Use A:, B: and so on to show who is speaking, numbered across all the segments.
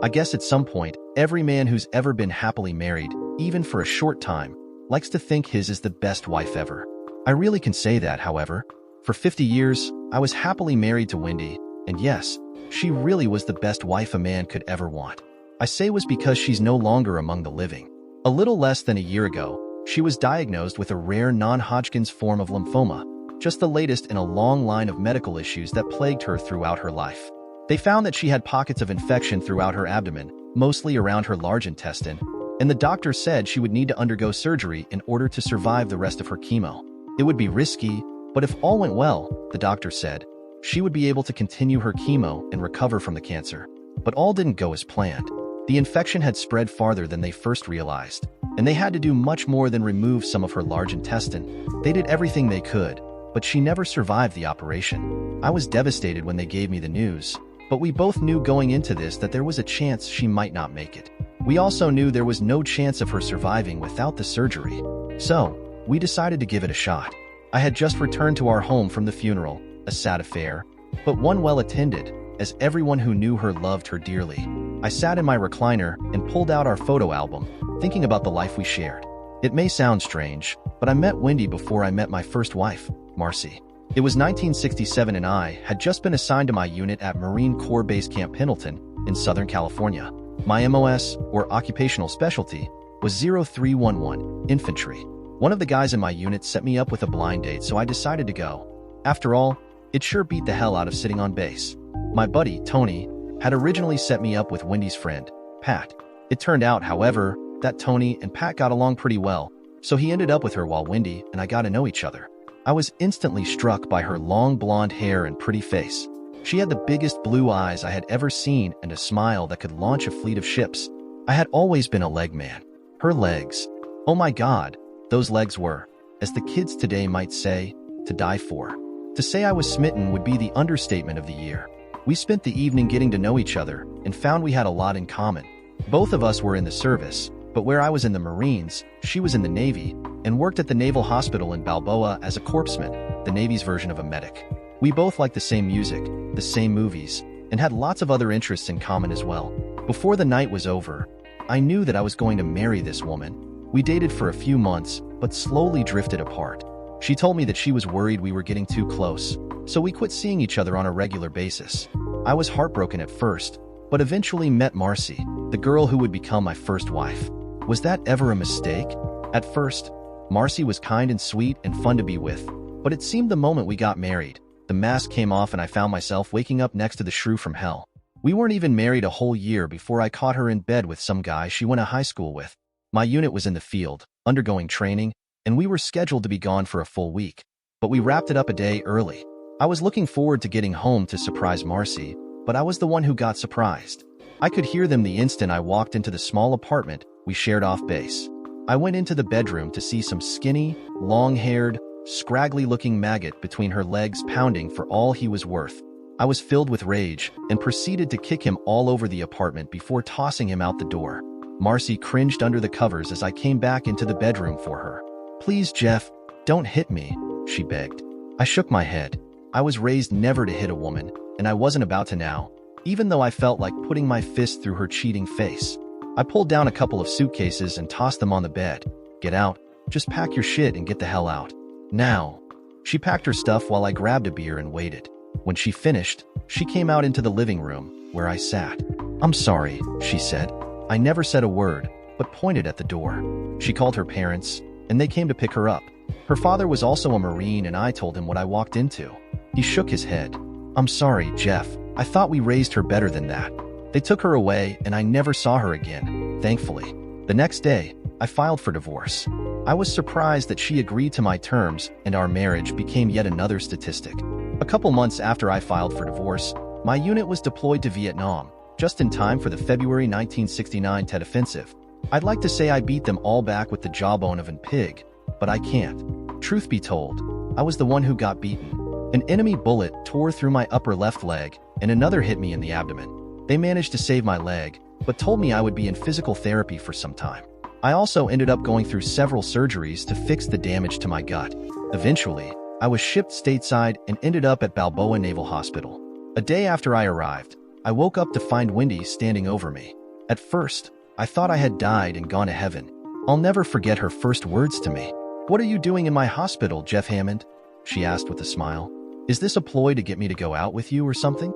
A: I guess at some point, every man who's ever been happily married, even for a short time, likes to think his is the best wife ever. I really can say that, however. For 50 years, I was happily married to Wendy, and yes, she really was the best wife a man could ever want. I say was because she's no longer among the living. A little less than a year ago, she was diagnosed with a rare non-Hodgkin's form of lymphoma, just the latest in a long line of medical issues that plagued her throughout her life. They found that she had pockets of infection throughout her abdomen, mostly around her large intestine, and the doctor said she would need to undergo surgery in order to survive the rest of her chemo. It would be risky, but if all went well, the doctor said, she would be able to continue her chemo and recover from the cancer. But all didn't go as planned. The infection had spread farther than they first realized, and they had to do much more than remove some of her large intestine. They did everything they could, but she never survived the operation. I was devastated when they gave me the news, but we both knew going into this that there was a chance she might not make it. We also knew there was no chance of her surviving without the surgery. So, we decided to give it a shot. I had just returned to our home from the funeral, a sad affair, but one well attended, as everyone who knew her loved her dearly. I sat in my recliner and pulled out our photo album, thinking about the life we shared. It may sound strange, but I met Wendy before I met my first wife, Marcy. It was 1967 and I had just been assigned to my unit at Marine Corps Base Camp Pendleton in Southern California. My MOS, or occupational specialty, was 0311, infantry. One of the guys in my unit set me up with a blind date, so I decided to go. After all, it sure beat the hell out of sitting on base. My buddy, Tony, had originally set me up with Wendy's friend, Pat. It turned out, however, that Tony and Pat got along pretty well, so he ended up with her while Wendy and I got to know each other. I was instantly struck by her long blonde hair and pretty face. She had the biggest blue eyes I had ever seen and a smile that could launch a fleet of ships. I had always been a leg man. Her legs, oh my God, those legs were, as the kids today might say, to die for. To say I was smitten would be the understatement of the year. We spent the evening getting to know each other and found we had a lot in common. Both of us were in the service, but where I was in the Marines, she was in the Navy, and worked at the Naval Hospital in Balboa as a corpsman, the Navy's version of a medic. We both liked the same music, the same movies, and had lots of other interests in common as well. Before the night was over, I knew that I was going to marry this woman. We dated for a few months, but slowly drifted apart. She told me that she was worried we were getting too close, so we quit seeing each other on a regular basis. I was heartbroken at first, but eventually met Marcy, the girl who would become my first wife. Was that ever a mistake? At first, Marcy was kind and sweet and fun to be with, but it seemed the moment we got married, the mask came off and I found myself waking up next to the shrew from hell. We weren't even married a whole year before I caught her in bed with some guy she went to high school with. My unit was in the field, undergoing training, and we were scheduled to be gone for a full week, but we wrapped it up a day early. I was looking forward to getting home to surprise Marcy, but I was the one who got surprised. I could hear them the instant I walked into the small apartment we shared off base. I went into the bedroom to see some skinny, long-haired, scraggly-looking maggot between her legs pounding for all he was worth. I was filled with rage and proceeded to kick him all over the apartment before tossing him out the door. Marcy cringed under the covers as I came back into the bedroom for her. "Please, Jeff, don't hit me," she begged. I shook my head. I was raised never to hit a woman, and I wasn't about to now, even though I felt like putting my fist through her cheating face. I pulled down a couple of suitcases and tossed them on the bed. "Get out. Just pack your shit and get the hell out. Now." She packed her stuff while I grabbed a beer and waited. When she finished, she came out into the living room, where I sat. "I'm sorry," she said. I never said a word, but pointed at the door. She called her parents, and they came to pick her up. Her father was also a Marine, and I told him what I walked into. He shook his head. "I'm sorry, Jeff. I thought we raised her better than that." They took her away, and I never saw her again, thankfully. The next day, I filed for divorce. I was surprised that she agreed to my terms, and our marriage became yet another statistic. A couple months after I filed for divorce, my unit was deployed to Vietnam, just in time for the February 1969 Tet Offensive. I'd like to say I beat them all back with the jawbone of an pig, but I can't. Truth be told, I was the one who got beaten. An enemy bullet tore through my upper left leg, and another hit me in the abdomen. They managed to save my leg, but told me I would be in physical therapy for some time. I also ended up going through several surgeries to fix the damage to my gut. Eventually, I was shipped stateside and ended up at Balboa Naval Hospital. A day after I arrived, I woke up to find Wendy standing over me. At first, I thought I had died and gone to heaven. I'll never forget her first words to me. "What are you doing in my hospital, Jeff Hammond?" she asked with a smile. "Is this a ploy to get me to go out with you or something?"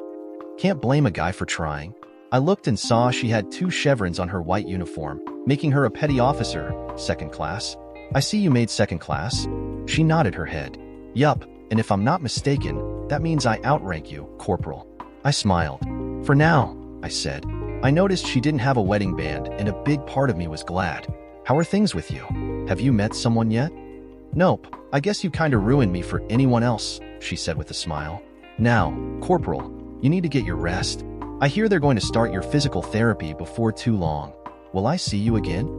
A: Can't blame a guy for trying. I looked and saw she had 2 chevrons on her white uniform, making her a petty officer, second class. "I see you made second class." She nodded her head. "Yup, and if I'm not mistaken, that means I outrank you, Corporal." I smiled. "For now," I said. I noticed she didn't have a wedding band, and a big part of me was glad. "How are things with you? Have you met someone yet?" "Nope, I guess you kinda ruined me for anyone else," she said with a smile. "Now, Corporal, you need to get your rest. I hear they're going to start your physical therapy before too long. Will I see you again?"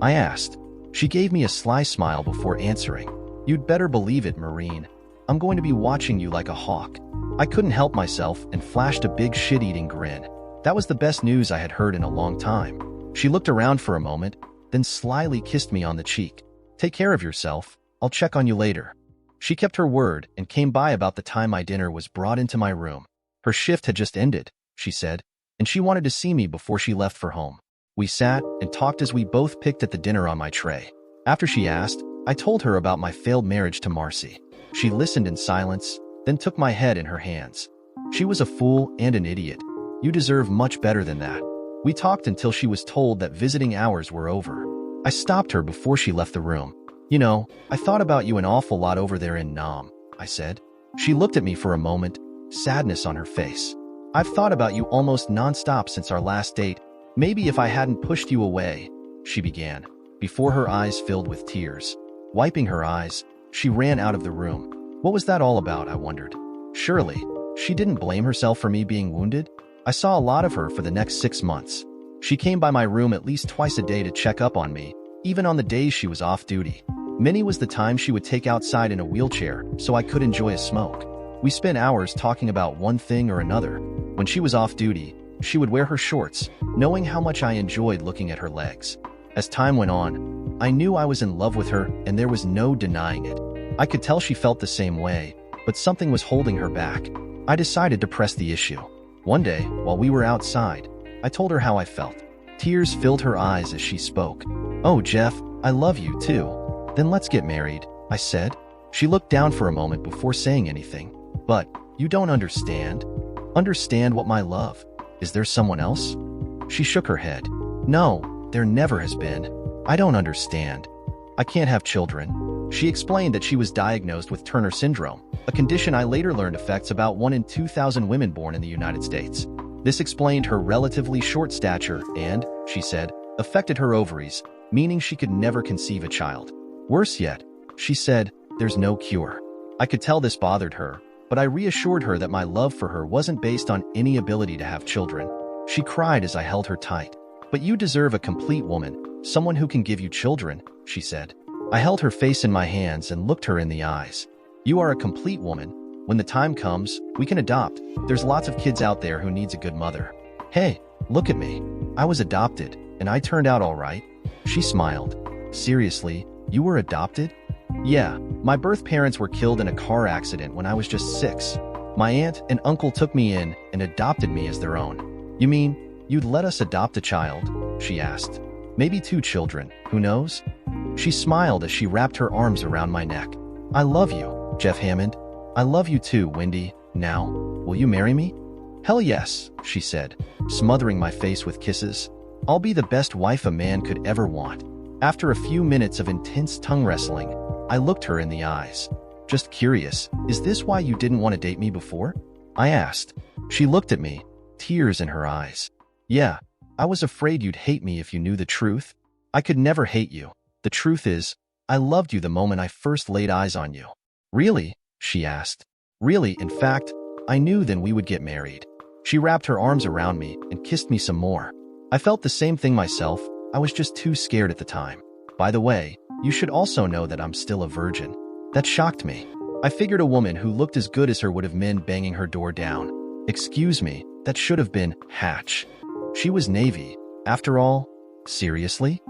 A: I asked. She gave me a sly smile before answering. "You'd better believe it, Marine. I'm going to be watching you like a hawk." I couldn't help myself and flashed a big shit-eating grin. That was the best news I had heard in a long time. She looked around for a moment, then slyly kissed me on the cheek. "Take care of yourself. I'll check on you later." She kept her word and came by about the time my dinner was brought into my room. Her shift had just ended, she said, and she wanted to see me before she left for home. We sat and talked as we both picked at the dinner on my tray. After she asked, I told her about my failed marriage to Marcy. She listened in silence, then took my head in her hands. "She was a fool and an idiot. You deserve much better than that." We talked until she was told that visiting hours were over. I stopped her before she left the room. "You know, I thought about you an awful lot over there in Nam," I said. She looked at me for a moment, sadness on her face. "I've thought about you almost nonstop since our last date. Maybe if I hadn't pushed you away," she began, before her eyes filled with tears. Wiping her eyes, she ran out of the room. What was that all about, I wondered. Surely, she didn't blame herself for me being wounded? I saw a lot of her for the next 6 months. She came by my room at least twice a day to check up on me, even on the days she was off duty. Many was the time she would take outside in a wheelchair so I could enjoy a smoke. We spent hours talking about one thing or another. When she was off duty, she would wear her shorts, knowing how much I enjoyed looking at her legs. As time went on, I knew I was in love with her and there was no denying it. I could tell she felt the same way, but something was holding her back. I decided to press the issue. One day, while we were outside, I told her how I felt. Tears filled her eyes as she spoke. "Oh, Jeff, I love you too. Then let's get married," I said. She looked down for a moment before saying anything. "But, you don't understand." "Understand what, my love? Is there someone else?" She shook her head. "No, there never has been. I don't understand. I can't have children." She explained that she was diagnosed with Turner syndrome, a condition I later learned affects about 1 in 2,000 women born in the United States. This explained her relatively short stature and, she said, affected her ovaries, meaning she could never conceive a child. Worse yet, she said, there's no cure. I could tell this bothered her, but I reassured her that my love for her wasn't based on any ability to have children. She cried as I held her tight. "But you deserve a complete woman, someone who can give you children," she said. I held her face in my hands and looked her in the eyes. "You are a complete woman. When the time comes, we can adopt. There's lots of kids out there who needs a good mother." "Hey, look at me. I was adopted, and I turned out all right." She smiled. "Seriously, you were adopted?" "Yeah, my birth parents were killed in a car accident when I was just 6. My aunt and uncle took me in and adopted me as their own." "You mean, you'd let us adopt a child?" she asked. "Maybe 2 children, who knows?" She smiled as she wrapped her arms around my neck. "I love you, Jeff Hammond. I love you too, Wendy. Now, will you marry me?" "Hell yes," she said, smothering my face with kisses. "I'll be the best wife a man could ever want." After a few minutes of intense tongue wrestling, I looked her in the eyes. "Just curious, is this why you didn't want to date me before?" I asked. She looked at me, tears in her eyes. "Yeah, I was afraid you'd hate me if you knew the truth. I could never hate you. The truth is, I loved you the moment I first laid eyes on you." "Really?" she asked. "Really, in fact, I knew then we would get married." She wrapped her arms around me and kissed me some more. I felt the same thing myself. I was just too scared at the time. "By the way, you should also know that I'm still a virgin." That shocked me. I figured a woman who looked as good as her would have men banging her door down. "Excuse me, that should have been Hatch." She was Navy, after all. "Seriously?"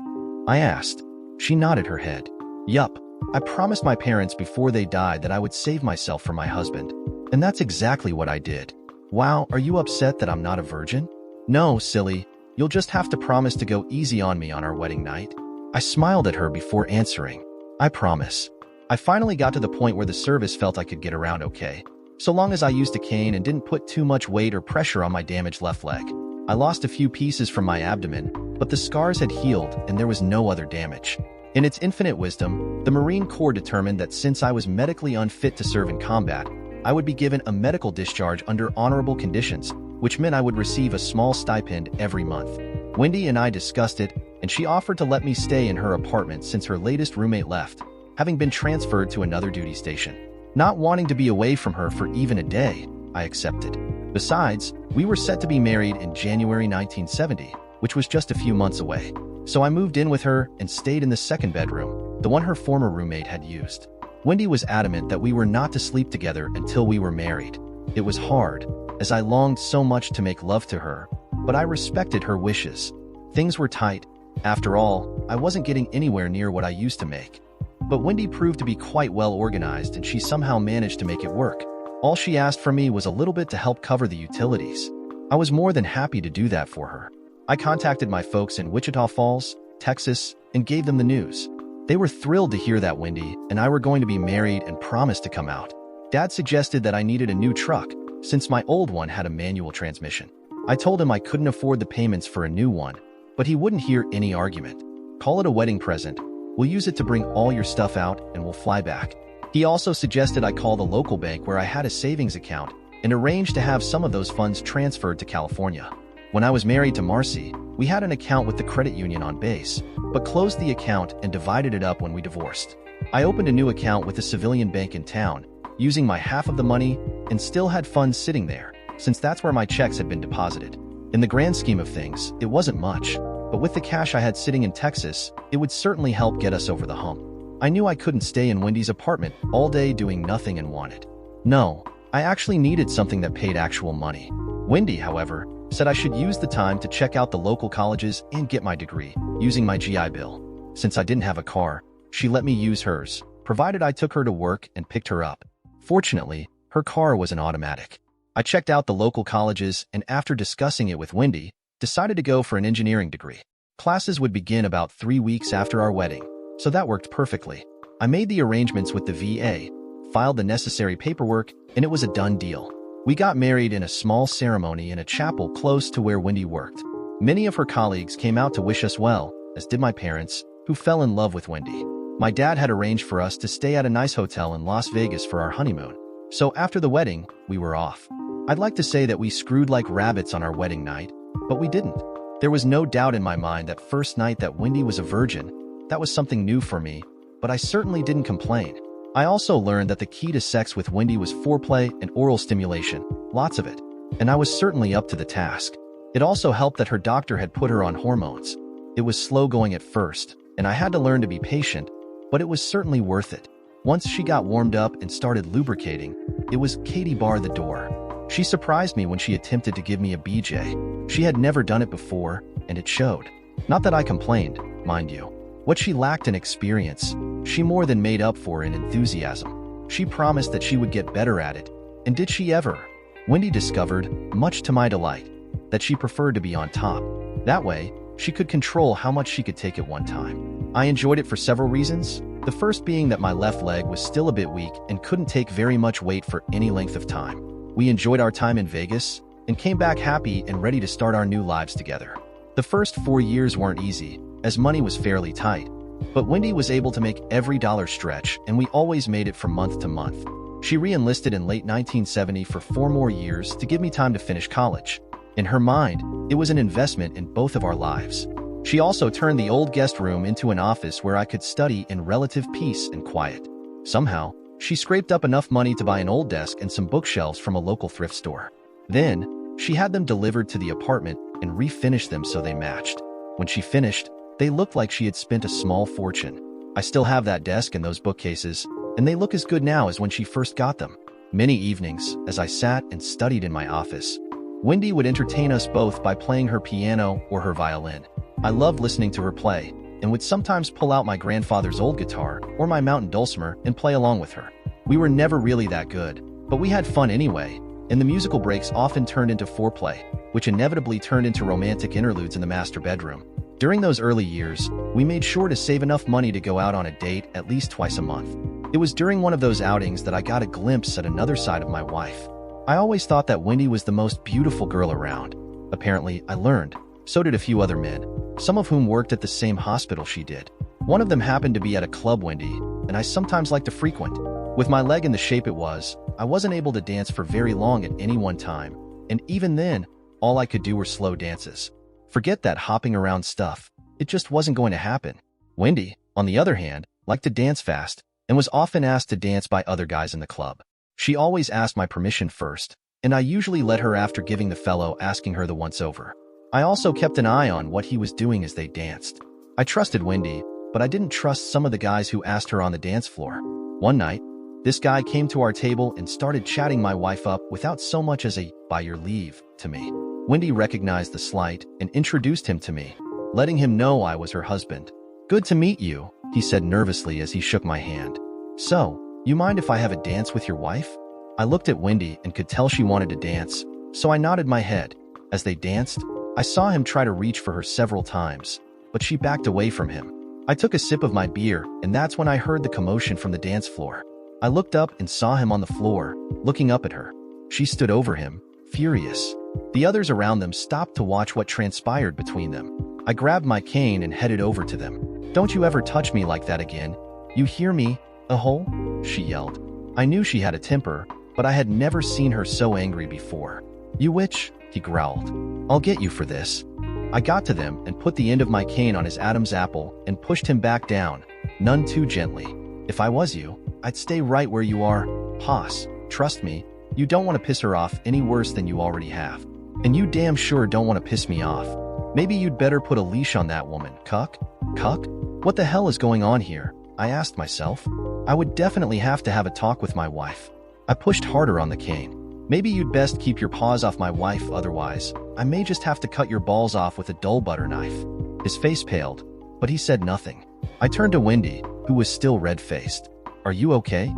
A: I asked. She nodded her head. "Yup, I promised my parents before they died that I would save myself for my husband. And that's exactly what I did." Wow, are you upset that I'm not a virgin? No, silly. You'll just have to promise to go easy on me on our wedding night. I smiled at her before answering. I promise. I finally got to the point where the service felt I could get around okay, so long as I used a cane and didn't put too much weight or pressure on my damaged left leg. I lost a few pieces from my abdomen, but the scars had healed and there was no other damage. In its infinite wisdom, the Marine Corps determined that since I was medically unfit to serve in combat, I would be given a medical discharge under honorable conditions, which meant I would receive a small stipend every month. Wendy and I discussed it, and she offered to let me stay in her apartment since her latest roommate left, having been transferred to another duty station. Not wanting to be away from her for even a day, I accepted. Besides, we were set to be married in January 1970, which was just a few months away. So I moved in with her and stayed in the second bedroom, the one her former roommate had used. Wendy was adamant that we were not to sleep together until we were married. It was hard, as I longed so much to make love to her, but I respected her wishes. Things were tight. After all, I wasn't getting anywhere near what I used to make. But Wendy proved to be quite well organized and she somehow managed to make it work. All she asked from me was a little bit to help cover the utilities. I was more than happy to do that for her. I contacted my folks in Wichita Falls, Texas, and gave them the news. They were thrilled to hear that Wendy and I were going to be married and promised to come out. Dad suggested that I needed a new truck, since my old one had a manual transmission. I told him I couldn't afford the payments for a new one, but he wouldn't hear any argument. Call it a wedding present. We'll use it to bring all your stuff out and we'll fly back. He also suggested I call the local bank where I had a savings account and arrange to have some of those funds transferred to California. When I was married to Marcy, we had an account with the credit union on base, but closed the account and divided it up when we divorced. I opened a new account with a civilian bank in town, using my half of the money, and still had funds sitting there, since that's where my checks had been deposited. In the grand scheme of things, it wasn't much, but with the cash I had sitting in Texas, it would certainly help get us over the hump. I knew I couldn't stay in Wendy's apartment all day doing nothing and wanted. No, I actually needed something that paid actual money. Wendy, however, said I should use the time to check out the local colleges and get my degree, using my GI Bill. Since I didn't have a car, she let me use hers, provided I took her to work and picked her up. Fortunately, her car was an automatic. I checked out the local colleges and after discussing it with Wendy, decided to go for an engineering degree. Classes would begin about 3 weeks after our wedding, so that worked perfectly. I made the arrangements with the VA, filed the necessary paperwork, and it was a done deal. We got married in a small ceremony in a chapel close to where Wendy worked. Many of her colleagues came out to wish us well, as did my parents, who fell in love with Wendy. My dad had arranged for us to stay at a nice hotel in Las Vegas for our honeymoon. So after the wedding, we were off. I'd like to say that we screwed like rabbits on our wedding night, but we didn't. There was no doubt in my mind that first night that Wendy was a virgin. That was something new for me, but I certainly didn't complain. I also learned that the key to sex with Wendy was foreplay and oral stimulation, lots of it, and I was certainly up to the task. It also helped that her doctor had put her on hormones. It was slow going at first, and I had to learn to be patient, but it was certainly worth it. Once she got warmed up and started lubricating, it was Katie bar the door. She surprised me when she attempted to give me a BJ. She had never done it before, and it showed. Not that I complained, mind you. What she lacked in experience, she more than made up for in enthusiasm. She promised that she would get better at it, and did she ever? Wendy discovered, much to my delight, that she preferred to be on top. That way, she could control how much she could take at one time. I enjoyed it for several reasons, the first being that my left leg was still a bit weak and couldn't take very much weight for any length of time. We enjoyed our time in Vegas, and came back happy and ready to start our new lives together. The first 4 years weren't easy, as money was fairly tight, but Wendy was able to make every dollar stretch, and we always made it from month to month. She re-enlisted in late 1970 for 4 more years to give me time to finish college. In her mind, it was an investment in both of our lives. She also turned the old guest room into an office where I could study in relative peace and quiet. Somehow, she scraped up enough money to buy an old desk and some bookshelves from a local thrift store. Then, she had them delivered to the apartment and refinished them so they matched. When she finished, they looked like she had spent a small fortune. I still have that desk and those bookcases, and they look as good now as when she first got them. Many evenings, as I sat and studied in my office, Wendy would entertain us both by playing her piano or her violin. I loved listening to her play, and would sometimes pull out my grandfather's old guitar or my mountain dulcimer and play along with her. We were never really that good, but we had fun anyway, and the musical breaks often turned into foreplay, which inevitably turned into romantic interludes in the master bedroom. During those early years, we made sure to save enough money to go out on a date at least twice a month. It was during one of those outings that I got a glimpse at another side of my wife. I always thought that Wendy was the most beautiful girl around. Apparently, I learned. So did a few other men, some of whom worked at the same hospital she did. One of them happened to be at a club Wendy, and I sometimes like to frequent. With my leg in the shape it was, I wasn't able to dance for very long at any one time, and even then, all I could do were slow dances. Forget that hopping around stuff. It just wasn't going to happen. Wendy, on the other hand, liked to dance fast, and was often asked to dance by other guys in the club. She always asked my permission first, and I usually let her after giving the fellow asking her the once over. I also kept an eye on what he was doing as they danced. I trusted Wendy, but I didn't trust some of the guys who asked her on the dance floor. One night, this guy came to our table and started chatting my wife up without so much as a "by your leave" to me. Wendy recognized the slight and introduced him to me, letting him know I was her husband. "Good to meet you," he said nervously as he shook my hand. "So, you mind if I have a dance with your wife?" I looked at Wendy and could tell she wanted to dance, so I nodded my head. As they danced, I saw him try to reach for her several times, but she backed away from him. I took a sip of my beer, and that's when I heard the commotion from the dance floor. I looked up and saw him on the floor, looking up at her. She stood over him, furious. The others around them stopped to watch what transpired between them. I grabbed my cane and headed over to them. "Don't you ever touch me like that again. You hear me, a-hole?" she yelled. I knew she had a temper, but I had never seen her so angry before. "You witch," he growled. "I'll get you for this." I got to them and put the end of my cane on his Adam's apple and pushed him back down, none too gently. "If I was you, I'd stay right where you are, Hoss. Trust me, you don't want to piss her off any worse than you already have. And you damn sure don't want to piss me off. Maybe you'd better put a leash on that woman, cuck." Cuck? What the hell is going on here? I asked myself. I would definitely have to have a talk with my wife. I pushed harder on the cane. "Maybe you'd best keep your paws off my wife, otherwise, I may just have to cut your balls off with a dull butter knife." His face paled, but he said nothing. I turned to Wendy, who was still red-faced. "Are you okay?"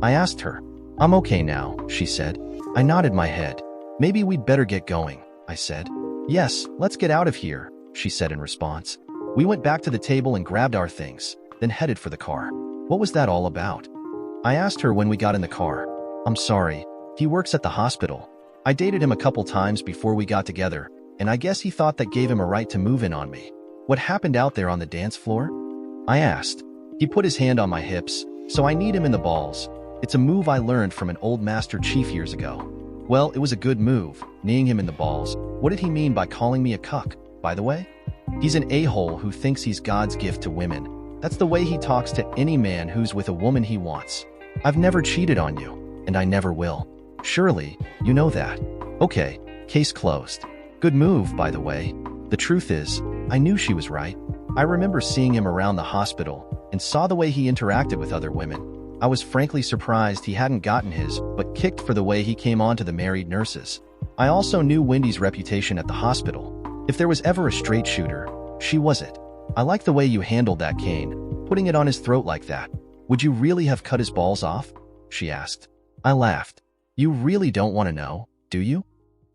A: I asked her. "I'm okay now," she said. I nodded my head. "Maybe we'd better get going," I said. "Yes, let's get out of here," she said in response. We went back to the table and grabbed our things, then headed for the car. What was that all about? I asked her when we got in the car. "I'm sorry. He works at the hospital. I dated him a couple times before we got together, and I guess he thought that gave him a right to move in on me." "What happened out there on the dance floor?" I asked. He put his hand on my hips, so I kneed him in the balls. It's a move I learned from an old master chief years ago. Well, it was a good move, kneeing him in the balls. What did he mean by calling me a cuck, by the way? He's an a-hole who thinks he's God's gift to women. That's the way he talks to any man who's with a woman he wants. I've never cheated on you, and I never will. Surely, you know that. Okay, case closed. Good move, by the way. The truth is, I knew she was right. I remember seeing him around the hospital and saw the way he interacted with other women. I was frankly surprised he hadn't gotten his, but kicked for the way he came on to the married nurses. I also knew Wendy's reputation at the hospital. If there was ever a straight shooter, she was it. I like the way you handled that cane, putting it on his throat like that. Would you really have cut his balls off? She asked. I laughed. You really don't want to know, do you?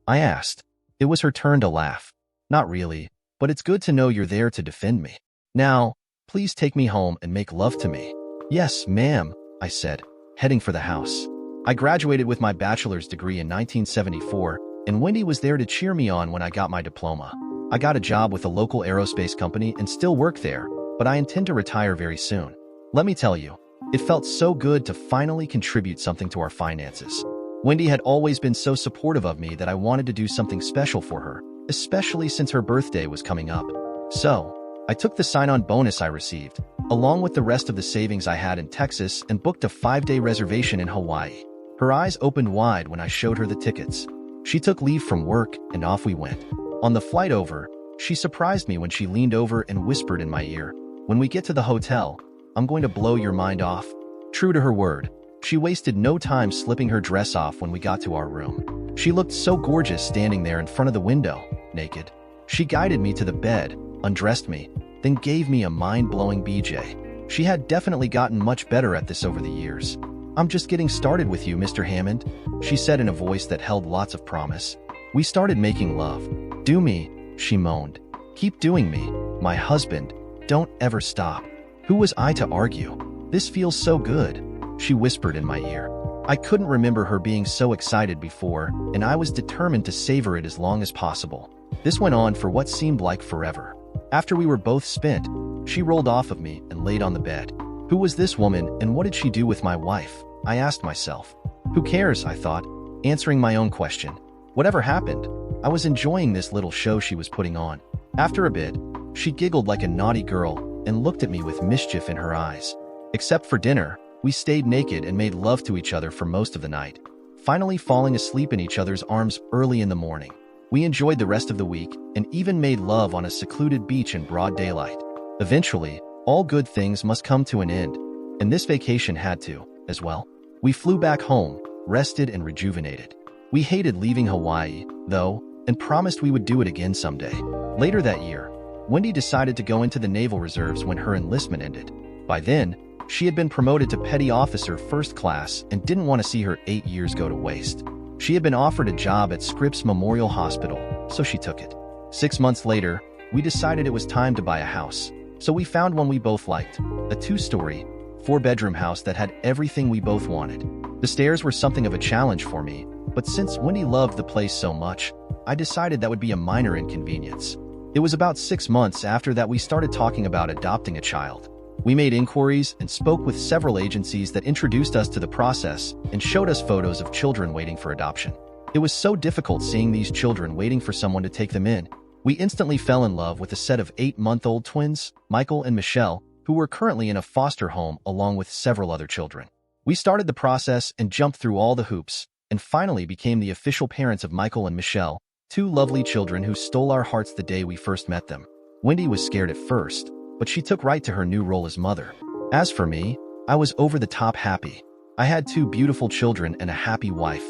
A: I asked. It was her turn to laugh. Not really, but it's good to know you're there to defend me. Now, please take me home and make love to me. Yes, ma'am, I said, heading for the house. I graduated with my bachelor's degree in 1974, and Wendy was there to cheer me on when I got my diploma. I got a job with a local aerospace company and still work there, but I intend to retire very soon. Let me tell you, it felt so good to finally contribute something to our finances. Wendy had always been so supportive of me that I wanted to do something special for her, especially since her birthday was coming up. So, I took the sign-on bonus I received, along with the rest of the savings I had in Texas, and booked a 5-day reservation in Hawaii. Her eyes opened wide when I showed her the tickets. She took leave from work, and off we went. On the flight over, she surprised me when she leaned over and whispered in my ear, "When we get to the hotel, I'm going to blow your mind off." True to her word, she wasted no time slipping her dress off when we got to our room. She looked so gorgeous standing there in front of the window, naked. She guided me to the bed, undressed me, then gave me a mind-blowing BJ. She had definitely gotten much better at this over the years. "I'm just getting started with you, Mr. Hammond," she said in a voice that held lots of promise. We started making love. "Do me," she moaned. "Keep doing me. My husband. Don't ever stop." Who was I to argue? "This feels so good," she whispered in my ear. I couldn't remember her being so excited before, and I was determined to savor it as long as possible. This went on for what seemed like forever. After we were both spent, she rolled off of me and laid on the bed. Who was this woman, and what did she do with my wife? I asked myself. Who cares, I thought, answering my own question. Whatever happened, I was enjoying this little show she was putting on. After a bit, she giggled like a naughty girl and looked at me with mischief in her eyes. Except for dinner, we stayed naked and made love to each other for most of the night, finally falling asleep in each other's arms early in the morning. We enjoyed the rest of the week and even made love on a secluded beach in broad daylight. Eventually, all good things must come to an end, and this vacation had to, as well. We flew back home, rested and rejuvenated. We hated leaving Hawaii, though, and promised we would do it again someday. Later that year, Wendy decided to go into the Naval Reserves when her enlistment ended. By then, she had been promoted to Petty Officer First Class and didn't want to see her 8 years go to waste. She had been offered a job at Scripps Memorial Hospital, so she took it. 6 months later, we decided it was time to buy a house. So we found one we both liked, a 2-story, 4-bedroom house that had everything we both wanted. The stairs were something of a challenge for me, but since Wendy loved the place so much, I decided that would be a minor inconvenience. It was about 6 months after that we started talking about adopting a child. We made inquiries and spoke with several agencies that introduced us to the process and showed us photos of children waiting for adoption. It was so difficult seeing these children waiting for someone to take them in. We instantly fell in love with a set of 8-month-old twins, Michael and Michelle, who were currently in a foster home along with several other children. We started the process and jumped through all the hoops, and finally became the official parents of Michael and Michelle, 2 lovely children who stole our hearts the day we first met them. Wendy was scared at first, but she took right to her new role as mother. As for me, I was over the top happy. I had 2 beautiful children and a happy wife.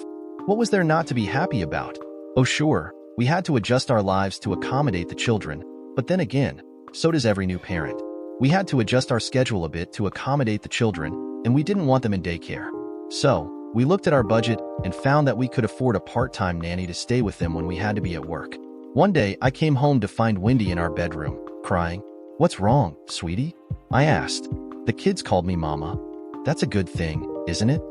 A: What was there not to be happy about? Oh sure, we had to adjust our lives to accommodate the children, but then again, so does every new parent. We had to adjust our schedule a bit to accommodate the children, and we didn't want them in daycare. So, we looked at our budget and found that we could afford a part-time nanny to stay with them when we had to be at work. One day, I came home to find Wendy in our bedroom, crying. "What's wrong, sweetie?" I asked. "The kids called me Mama." "That's a good thing, isn't it?"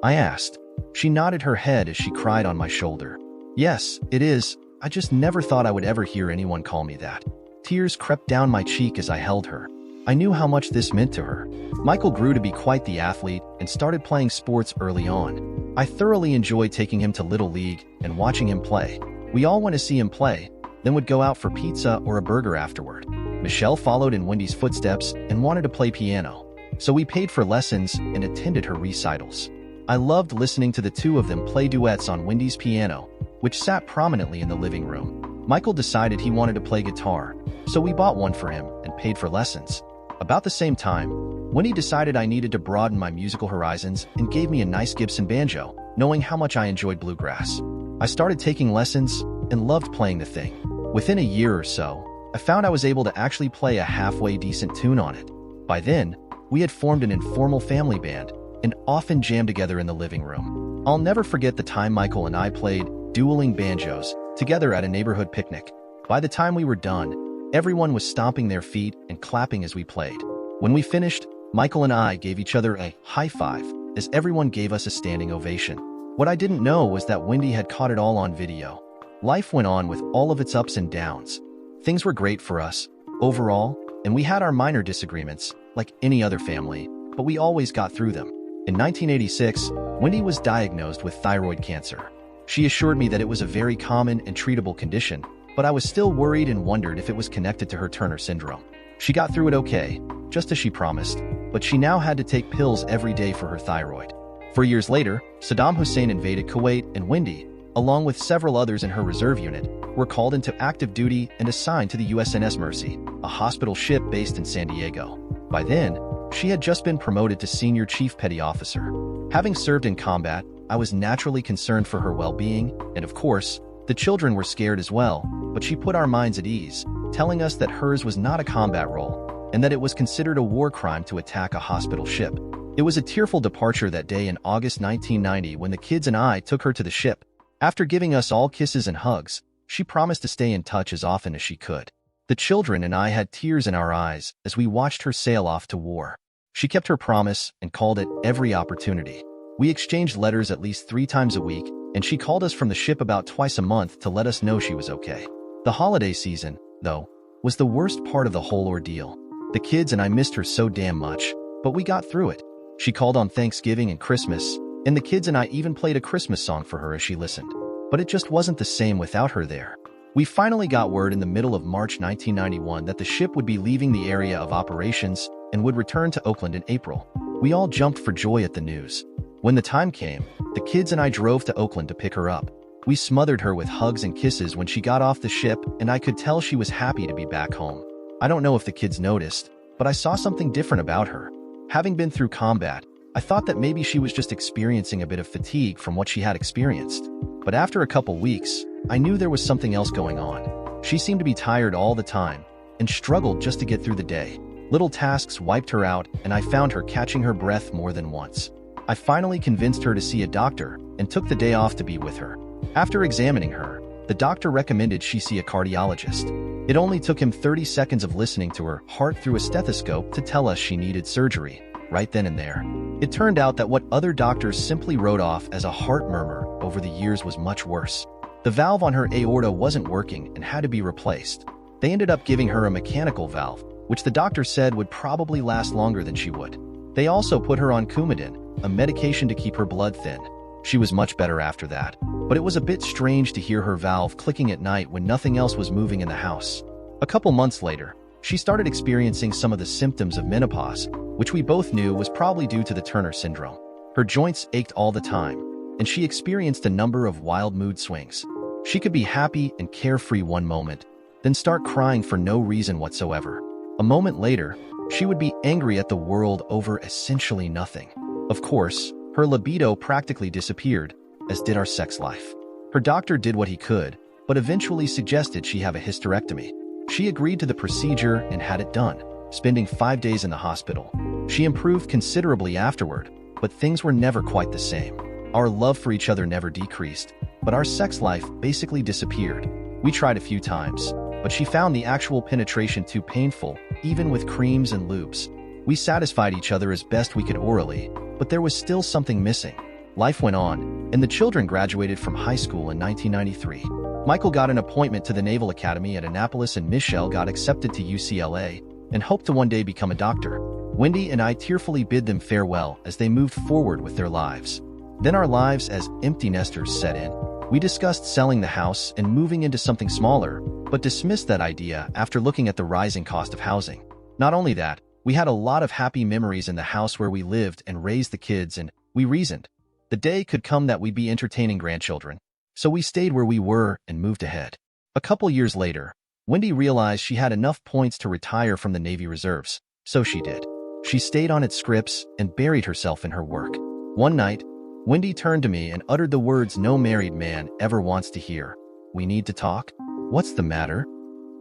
A: I asked. She nodded her head as she cried on my shoulder. "Yes, it is. I just never thought I would ever hear anyone call me that." Tears crept down my cheek as I held her. I knew how much this meant to her. Michael grew to be quite the athlete and started playing sports early on. I thoroughly enjoyed taking him to Little League and watching him play. We all went to see him play, then would go out for pizza or a burger afterward. Michelle followed in Wendy's footsteps and wanted to play piano, so we paid for lessons and attended her recitals. I loved listening to the 2 of them play duets on Wendy's piano, which sat prominently in the living room. Michael decided he wanted to play guitar, so we bought one for him and paid for lessons. About the same time, Wendy decided I needed to broaden my musical horizons and gave me a nice Gibson banjo, knowing how much I enjoyed bluegrass. I started taking lessons and loved playing the thing. Within a year or so, I found I was able to actually play a halfway decent tune on it. By then, we had formed an informal family band and often jammed together in the living room. I'll never forget the time Michael and I played dueling banjos together at a neighborhood picnic. By the time we were done, everyone was stomping their feet and clapping as we played. When we finished, Michael and I gave each other a high five as everyone gave us a standing ovation. What I didn't know was that Wendy had caught it all on video. Life went on with all of its ups and downs. Things were great for us, overall, and we had our minor disagreements, like any other family, but we always got through them. In 1986, Wendy was diagnosed with thyroid cancer. She assured me that it was a very common and treatable condition, but I was still worried and wondered if it was connected to her Turner syndrome. She got through it okay, just as she promised, but she now had to take pills every day for her thyroid. 4 years later, Saddam Hussein invaded Kuwait, and Wendy, along with several others in her reserve unit, were called into active duty and assigned to the USNS Mercy, a hospital ship based in San Diego. By then, she had just been promoted to Senior Chief Petty Officer. Having served in combat, I was naturally concerned for her well-being, and of course, the children were scared as well, but she put our minds at ease, telling us that hers was not a combat role, and that it was considered a war crime to attack a hospital ship. It was a tearful departure that day in August 1990 when the kids and I took her to the ship. After giving us all kisses and hugs, she promised to stay in touch as often as she could. The children and I had tears in our eyes as we watched her sail off to war. She kept her promise and called it every opportunity. We exchanged letters at least 3 times a week, and she called us from the ship about twice a month to let us know she was okay. The holiday season, though, was the worst part of the whole ordeal. The kids and I missed her so damn much, but we got through it. She called on Thanksgiving and Christmas, and the kids and I even played a Christmas song for her as she listened. But it just wasn't the same without her there. We finally got word in the middle of March 1991 that the ship would be leaving the area of operations and would return to Oakland in April. We all jumped for joy at the news. When the time came, the kids and I drove to Oakland to pick her up. We smothered her with hugs and kisses when she got off the ship, and I could tell she was happy to be back home. I don't know if the kids noticed, but I saw something different about her. Having been through combat, I thought that maybe she was just experiencing a bit of fatigue from what she had experienced. But after a couple weeks, I knew there was something else going on. She seemed to be tired all the time and struggled just to get through the day. Little tasks wiped her out, and I found her catching her breath more than once. I finally convinced her to see a doctor and took the day off to be with her. After examining her, the doctor recommended she see a cardiologist. It only took him 30 seconds of listening to her heart through a stethoscope to tell us she needed surgery, right then and there. It turned out that what other doctors simply wrote off as a heart murmur over the years was much worse. The valve on her aorta wasn't working and had to be replaced. They ended up giving her a mechanical valve, which the doctor said would probably last longer than she would. They also put her on Coumadin, a medication to keep her blood thin. She was much better after that, but it was a bit strange to hear her valve clicking at night when nothing else was moving in the house. A couple months later, she started experiencing some of the symptoms of menopause, which we both knew was probably due to the Turner syndrome. Her joints ached all the time, and she experienced a number of wild mood swings. She could be happy and carefree one moment, then start crying for no reason whatsoever. A moment later, she would be angry at the world over essentially nothing. Of course, her libido practically disappeared, as did our sex life. Her doctor did what he could, but eventually suggested she have a hysterectomy. She agreed to the procedure and had it done, spending 5 days in the hospital. She improved considerably afterward, but things were never quite the same. Our love for each other never decreased, but our sex life basically disappeared. We tried a few times, but she found the actual penetration too painful, even with creams and lubes. We satisfied each other as best we could orally, but there was still something missing. Life went on, and the children graduated from high school in 1993. Michael got an appointment to the Naval Academy at Annapolis, and Michelle got accepted to UCLA and hoped to one day become a doctor. Wendy and I tearfully bid them farewell as they moved forward with their lives. Then our lives as empty nesters set in. We discussed selling the house and moving into something smaller, but dismissed that idea after looking at the rising cost of housing. Not only that, we had a lot of happy memories in the house where we lived and raised the kids, and we reasoned the day could come that we'd be entertaining grandchildren. So we stayed where we were and moved ahead. A couple years later, Wendy realized she had enough points to retire from the Navy Reserves, so she did. She stayed on its scripts and buried herself in her work. One night, Wendy turned to me and uttered the words no married man ever wants to hear. "We need to talk?" "What's the matter?"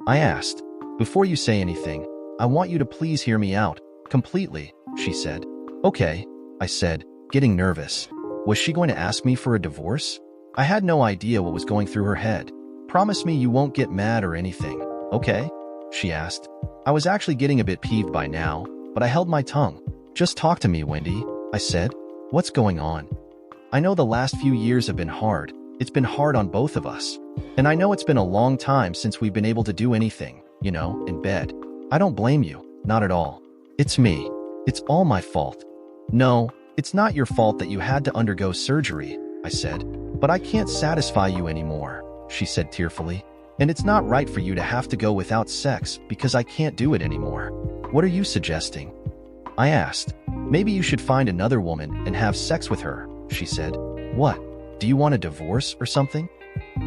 A: I asked. "Before you say anything, I want you to please hear me out, completely," she said. "Okay," I said, getting nervous. Was she going to ask me for a divorce? I had no idea what was going through her head. "Promise me you won't get mad or anything, okay?" she asked. I was actually getting a bit peeved by now, but I held my tongue. "Just talk to me, Wendy," I said. "What's going on?" I know the last few years have been hard. It's been hard on both of us. And I know it's been a long time since we've been able to do anything, in bed. I don't blame you, not at all. It's me. It's all my fault. "No, it's not your fault that you had to undergo surgery," I said. "But I can't satisfy you anymore," she said tearfully. "And it's not right for you to have to go without sex because I can't do it anymore." "What are you suggesting?" I asked. "Maybe you should find another woman and have sex with her," she said. "What? Do you want a divorce or something?"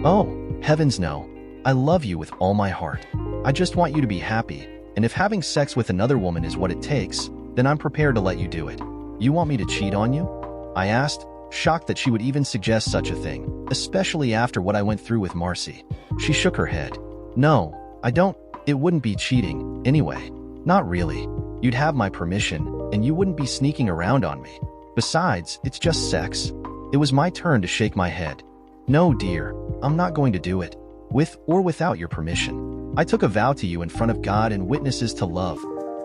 A: "Oh, heavens no. I love you with all my heart. I just want you to be happy, and if having sex with another woman is what it takes, then I'm prepared to let you do it." "You want me to cheat on you?" I asked, shocked that she would even suggest such a thing, especially after what I went through with Marcy. She shook her head. "No, I don't. It wouldn't be cheating, anyway. Not really. You'd have my permission, and you wouldn't be sneaking around on me. Besides, it's just sex. It was my turn to shake my head. No, dear, I'm not going to do it, with or without your permission. I took a vow to you in front of God and witnesses to love,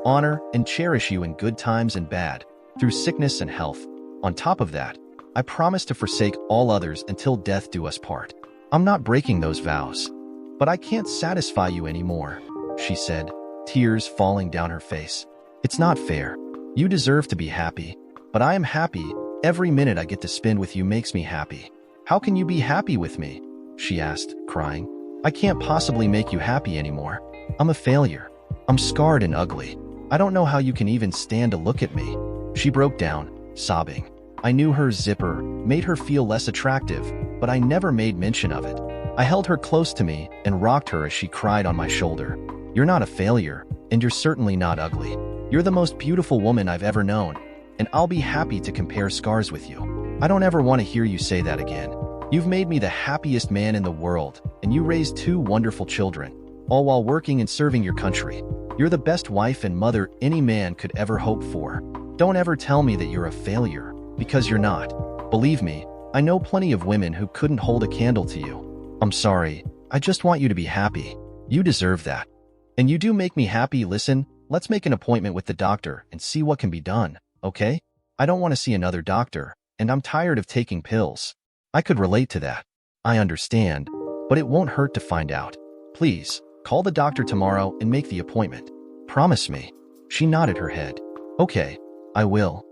A: honor, and cherish you in good times and bad, through sickness and health. On top of that, I promise to forsake all others until death do us part. I'm not breaking those vows. But I can't satisfy you anymore, she said, tears falling down her face. It's not fair. You deserve to be happy, but I am happy. Every minute I get to spend with you makes me happy. How can you be happy with me? She asked, crying. I can't possibly make you happy anymore. I'm a failure. I'm scarred and ugly. I don't know how you can even stand to look at me. She broke down, sobbing. I knew her zipper made her feel less attractive, but I never made mention of it. I held her close to me and rocked her as she cried on my shoulder. You're not a failure, and you're certainly not ugly. You're the most beautiful woman I've ever known, and I'll be happy to compare scars with you. I don't ever want to hear you say that again. You've made me the happiest man in the world, and you raised 2 wonderful children, all while working and serving your country. You're the best wife and mother any man could ever hope for. Don't ever tell me that you're a failure, because you're not. Believe me, I know plenty of women who couldn't hold a candle to you. I'm sorry, I just want you to be happy. You deserve that. And you do make me happy. Listen, let's make an appointment with the doctor and see what can be done, okay? I don't want to see another doctor, and I'm tired of taking pills. I could relate to that. I understand, but it won't hurt to find out. Please, call the doctor tomorrow and make the appointment. Promise me. She nodded her head. Okay, I will.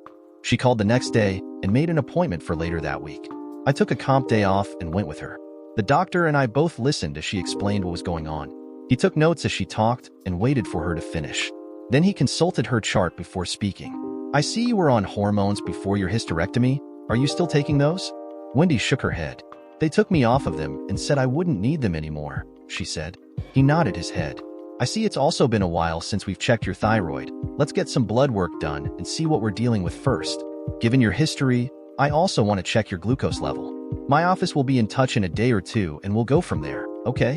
A: She called the next day and made an appointment for later that week. I took a comp day off and went with her. The doctor and I both listened as she explained what was going on. He took notes as she talked and waited for her to finish. Then he consulted her chart before speaking. I see you were on hormones before your hysterectomy. Are you still taking those? Wendy shook her head. They took me off of them and said I wouldn't need them anymore, she said. He nodded his head. I see it's also been a while since we've checked your thyroid. Let's get some blood work done and see what we're dealing with first. Given your history, I also want to check your glucose level. My office will be in touch in a day or 2 and we'll go from there, okay?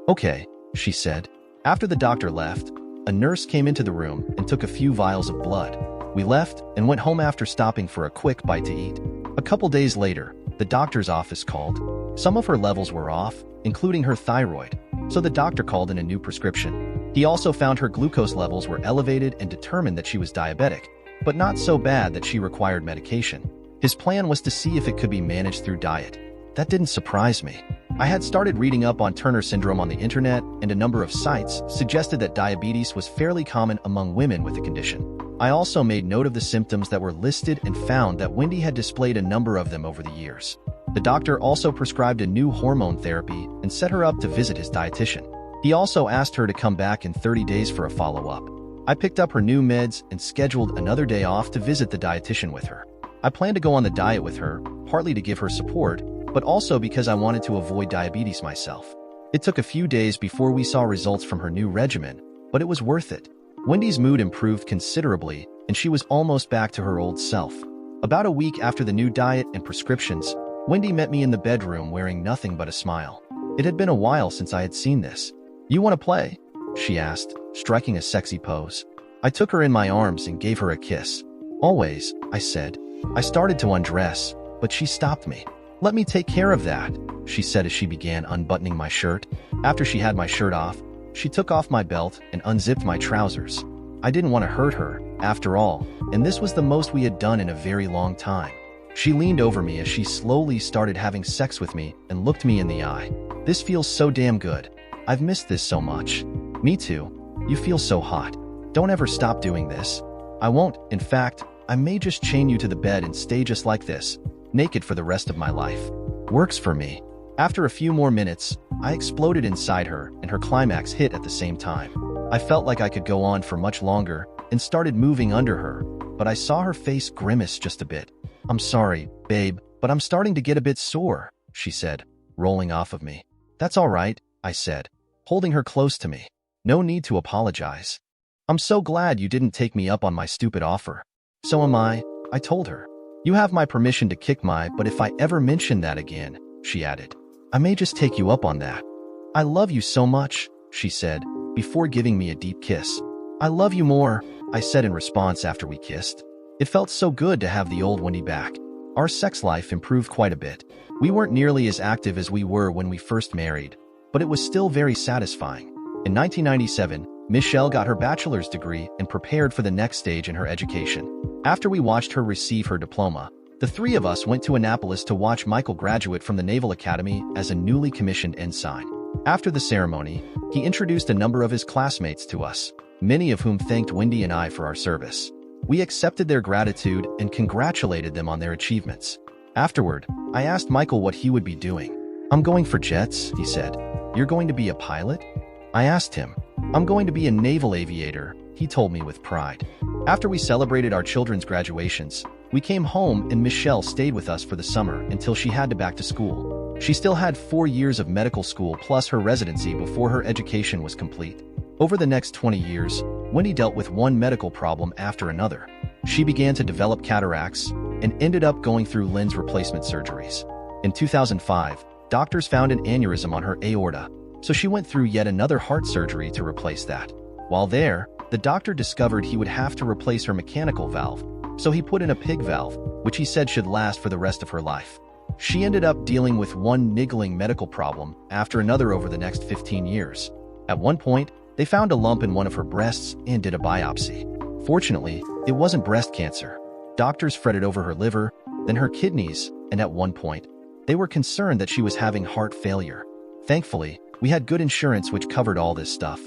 A: Okay, she said. After the doctor left, a nurse came into the room and took a few vials of blood. We left and went home after stopping for a quick bite to eat. A couple days later, the doctor's office called. Some of her levels were off, including her thyroid, so the doctor called in a new prescription. He also found her glucose levels were elevated and determined that she was diabetic, but not so bad that she required medication. His plan was to see if it could be managed through diet. That didn't surprise me. I had started reading up on Turner syndrome on the internet, and a number of sites suggested that diabetes was fairly common among women with the condition. I also made note of the symptoms that were listed and found that Wendy had displayed a number of them over the years. The doctor also prescribed a new hormone therapy and set her up to visit his dietitian. He also asked her to come back in 30 days for a follow-up. I picked up her new meds and scheduled another day off to visit the dietitian with her. I planned to go on the diet with her, partly to give her support, but also because I wanted to avoid diabetes myself. It took a few days before we saw results from her new regimen, but it was worth it. Wendy's mood improved considerably, and she was almost back to her old self. About a week after the new diet and prescriptions, Wendy met me in the bedroom wearing nothing but a smile. It had been a while since I had seen this. You want to play? She asked, striking a sexy pose. I took her in my arms and gave her a kiss. Always, I said. I started to undress, but she stopped me. Let me take care of that, she said as she began unbuttoning my shirt. After she had my shirt off, she took off my belt and unzipped my trousers. I didn't want to hurt her, after all, and this was the most we had done in a very long time. She leaned over me as she slowly started having sex with me and looked me in the eye. This feels so damn good. I've missed this so much. Me too. You feel so hot. Don't ever stop doing this. I won't. In fact, I may just chain you to the bed and stay just like this, naked for the rest of my life. Works for me. After a few more minutes, I exploded inside her and her climax hit at the same time. I felt like I could go on for much longer and started moving under her, but I saw her face grimace just a bit. I'm sorry, babe, but I'm starting to get a bit sore, she said, rolling off of me. That's all right, I said, holding her close to me. No need to apologize. I'm so glad you didn't take me up on my stupid offer. So am I told her. You have my permission to kick my butt if I ever mention that again, she added. I may just take you up on that. I love you so much, she said, before giving me a deep kiss. I love you more, I said in response after we kissed. It felt so good to have the old Wendy back. Our sex life improved quite a bit. We weren't nearly as active as we were when we first married, but it was still very satisfying. In 1997, Michelle got her bachelor's degree and prepared for the next stage in her education. After we watched her receive her diploma, the three of us went to Annapolis to watch Michael graduate from the Naval Academy as a newly commissioned ensign. After the ceremony, he introduced a number of his classmates to us, many of whom thanked Wendy and I for our service. We accepted their gratitude and congratulated them on their achievements. Afterward, I asked Michael what he would be doing. "I'm going for jets," he said. "You're going to be a pilot?" I asked him. "I'm going to be a naval aviator," he told me with pride. After we celebrated our children's graduations, we came home and Michelle stayed with us for the summer until she had to back to school. She still had 4 years of medical school plus her residency before her education was complete. Over the next 20 years, Wendy dealt with one medical problem after another. She began to develop cataracts and ended up going through lens replacement surgeries. In 2005, doctors found an aneurysm on her aorta, so she went through yet another heart surgery to replace that. While there, the doctor discovered he would have to replace her mechanical valve, so he put in a pig valve, which he said should last for the rest of her life. She ended up dealing with one niggling medical problem after another over the next 15 years. At one point, they found a lump in one of her breasts and did a biopsy. Fortunately, it wasn't breast cancer. Doctors fretted over her liver, then her kidneys, and at one point, they were concerned that she was having heart failure. Thankfully, we had good insurance which covered all this stuff.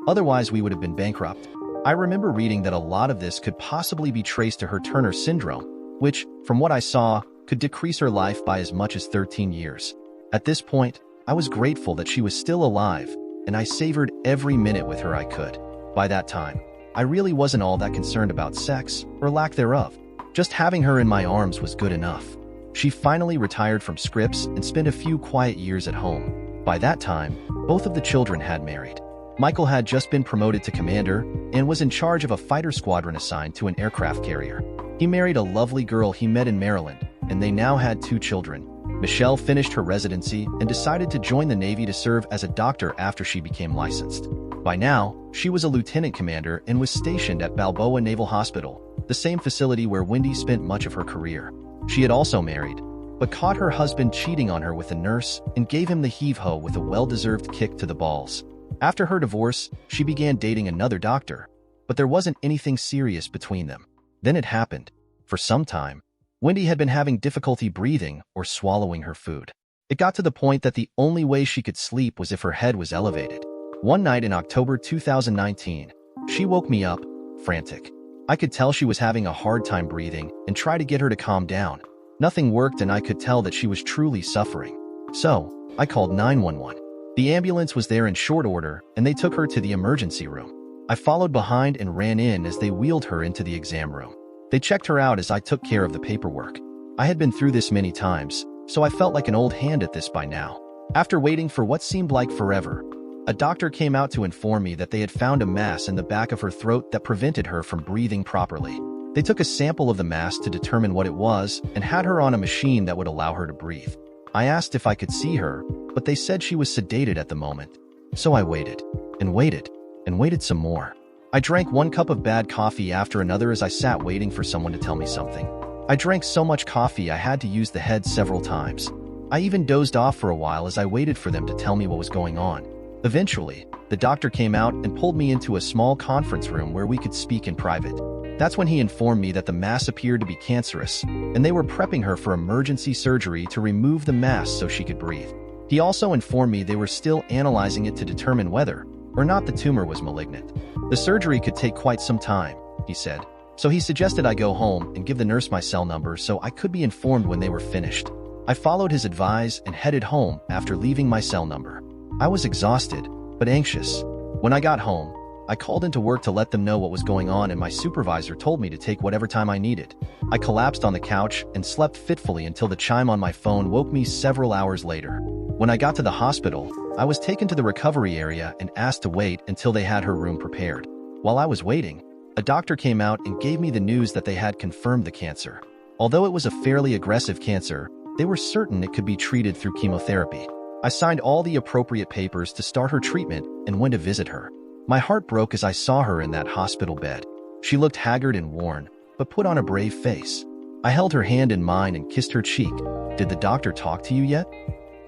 A: Otherwise, we would have been bankrupt. I remember reading that a lot of this could possibly be traced to her Turner syndrome, which, from what I saw, could decrease her life by as much as 13 years. At this point, I was grateful that she was still alive, and I savored every minute with her I could. By that time, I really wasn't all that concerned about sex, or lack thereof. Just having her in my arms was good enough. She finally retired from Scripps and spent a few quiet years at home. By that time, both of the children had married. Michael had just been promoted to commander and was in charge of a fighter squadron assigned to an aircraft carrier. He married a lovely girl he met in Maryland, and they now had 2 children. Michelle finished her residency and decided to join the Navy to serve as a doctor after she became licensed. By now, she was a lieutenant commander and was stationed at Balboa Naval Hospital, the same facility where Wendy spent much of her career. She had also married, but caught her husband cheating on her with a nurse and gave him the heave-ho with a well-deserved kick to the balls. After her divorce, she began dating another doctor, but there wasn't anything serious between them. Then it happened. For some time, Wendy had been having difficulty breathing or swallowing her food. It got to the point that the only way she could sleep was if her head was elevated. One night in October 2019, she woke me up, frantic. I could tell she was having a hard time breathing and tried to get her to calm down. Nothing worked and I could tell that she was truly suffering. So, I called 911. The ambulance was there in short order and they took her to the emergency room. I followed behind and ran in as they wheeled her into the exam room. They checked her out as I took care of the paperwork. I had been through this many times, so I felt like an old hand at this by now. After waiting for what seemed like forever, a doctor came out to inform me that they had found a mass in the back of her throat that prevented her from breathing properly. They took a sample of the mass to determine what it was and had her on a machine that would allow her to breathe. I asked if I could see her, but they said she was sedated at the moment. So I waited, and waited, and waited some more. I drank 1 cup of bad coffee after another as I sat waiting for someone to tell me something. I drank so much coffee I had to use the head several times. I even dozed off for a while as I waited for them to tell me what was going on. Eventually, the doctor came out and pulled me into a small conference room where we could speak in private. That's when he informed me that the mass appeared to be cancerous, and they were prepping her for emergency surgery to remove the mass so she could breathe. He also informed me they were still analyzing it to determine whether or not the tumor was malignant. The surgery could take quite some time, he said, so he suggested I go home and give the nurse my cell number so I could be informed when they were finished. I followed his advice and headed home after leaving my cell number. I was exhausted, but anxious. When I got home, I called into work to let them know what was going on and my supervisor told me to take whatever time I needed. I collapsed on the couch and slept fitfully until the chime on my phone woke me several hours later. When I got to the hospital, I was taken to the recovery area and asked to wait until they had her room prepared. While I was waiting, a doctor came out and gave me the news that they had confirmed the cancer. Although it was a fairly aggressive cancer, they were certain it could be treated through chemotherapy. I signed all the appropriate papers to start her treatment and went to visit her. My heart broke as I saw her in that hospital bed. She looked haggard and worn, but put on a brave face. I held her hand in mine and kissed her cheek. "Did the doctor talk to you yet?"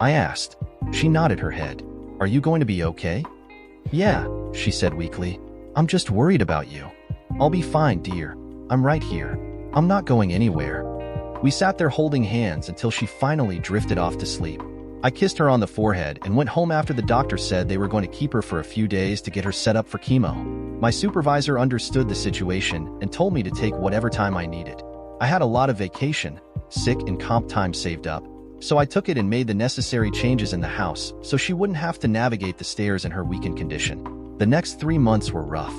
A: I asked. She nodded her head. "Are you going to be okay?" "Yeah," she said weakly. "I'm just worried about you." "I'll be fine, dear. I'm right here. I'm not going anywhere." We sat there holding hands until she finally drifted off to sleep. I kissed her on the forehead and went home after the doctor said they were going to keep her for a few days to get her set up for chemo. My supervisor understood the situation and told me to take whatever time I needed. I had a lot of vacation, sick and comp time saved up, so I took it and made the necessary changes in the house so she wouldn't have to navigate the stairs in her weakened condition. The next 3 months were rough.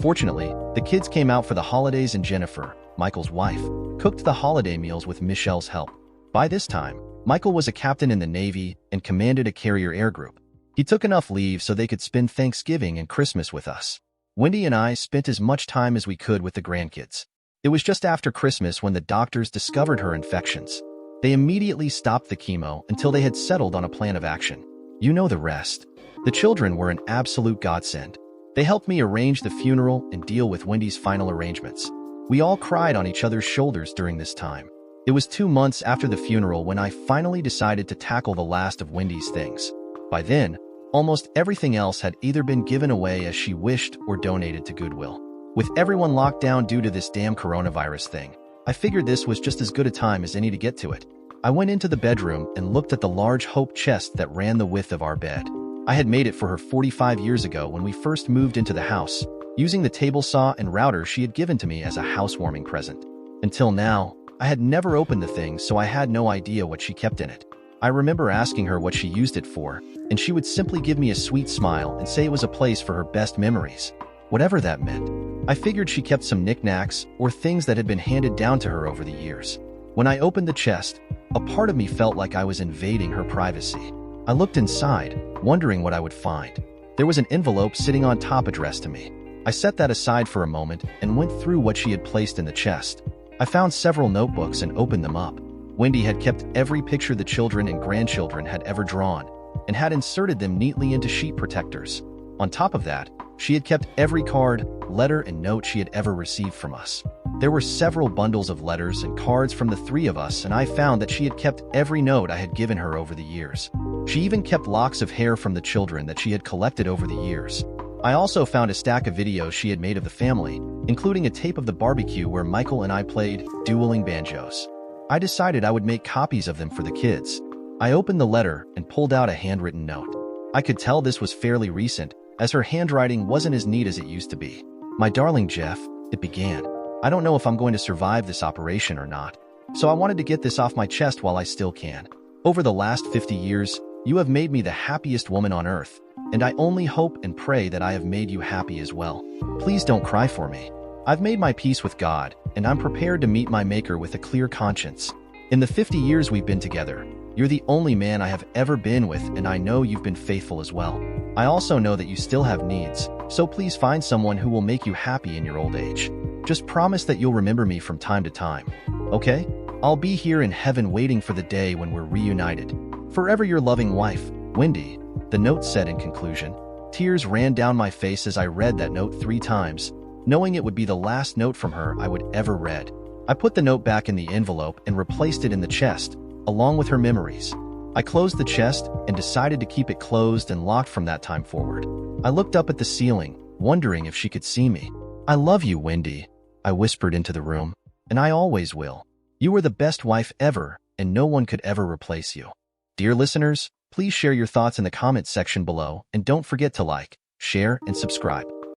A: Fortunately, the kids came out for the holidays and Jennifer, Michael's wife, cooked the holiday meals with Michelle's help. By this time, Michael was a captain in the Navy and commanded a carrier air group. He took enough leave so they could spend Thanksgiving and Christmas with us. Wendy and I spent as much time as we could with the grandkids. It was just after Christmas when the doctors discovered her infections. They immediately stopped the chemo until they had settled on a plan of action. You know the rest. The children were an absolute godsend. They helped me arrange the funeral and deal with Wendy's final arrangements. We all cried on each other's shoulders during this time. It was 2 months after the funeral when I finally decided to tackle the last of Wendy's things. By then, almost everything else had either been given away as she wished or donated to Goodwill. With everyone locked down due to this damn coronavirus thing, I figured this was just as good a time as any to get to it. I went into the bedroom and looked at the large hope chest that ran the width of our bed. I had made it for her 45 years ago when we first moved into the house, using the table saw and router she had given to me as a housewarming present. Until now, I had never opened the thing, so I had no idea what she kept in it. I remember asking her what she used it for, and she would simply give me a sweet smile and say it was a place for her best memories. Whatever that meant. I figured she kept some knickknacks or things that had been handed down to her over the years. When I opened the chest, a part of me felt like I was invading her privacy. I looked inside, wondering what I would find. There was an envelope sitting on top addressed to me. I set that aside for a moment and went through what she had placed in the chest. I found several notebooks and opened them up. Wendy had kept every picture the children and grandchildren had ever drawn and had inserted them neatly into sheet protectors. On top of that, she had kept every card, letter, and note she had ever received from us. There were several bundles of letters and cards from the 3 of us, and I found that she had kept every note I had given her over the years. She even kept locks of hair from the children that she had collected over the years. I also found a stack of videos she had made of the family, including a tape of the barbecue where Michael and I played dueling banjos. I decided I would make copies of them for the kids. I opened the letter and pulled out a handwritten note. I could tell this was fairly recent, as her handwriting wasn't as neat as it used to be. "My darling Jeff," it began. "I don't know if I'm going to survive this operation or not, so I wanted to get this off my chest while I still can. Over the last 50 years, you have made me the happiest woman on earth, and I only hope and pray that I have made you happy as well. Please don't cry for me. I've made my peace with God, and I'm prepared to meet my Maker with a clear conscience. In the 50 years we've been together, you're the only man I have ever been with, and I know you've been faithful as well. I also know that you still have needs, so please find someone who will make you happy in your old age. Just promise that you'll remember me from time to time. Okay? I'll be here in heaven waiting for the day when we're reunited. Forever your loving wife, Wendy," the note said in conclusion. Tears ran down my face as I read that note 3 times, knowing it would be the last note from her I would ever read. I put the note back in the envelope and replaced it in the chest, along with her memories. I closed the chest and decided to keep it closed and locked from that time forward. I looked up at the ceiling, wondering if she could see me. "I love you, Wendy," I whispered into the room, "and I always will. You were the best wife ever, and no one could ever replace you." Dear listeners, please share your thoughts in the comments section below, and don't forget to like, share, and subscribe.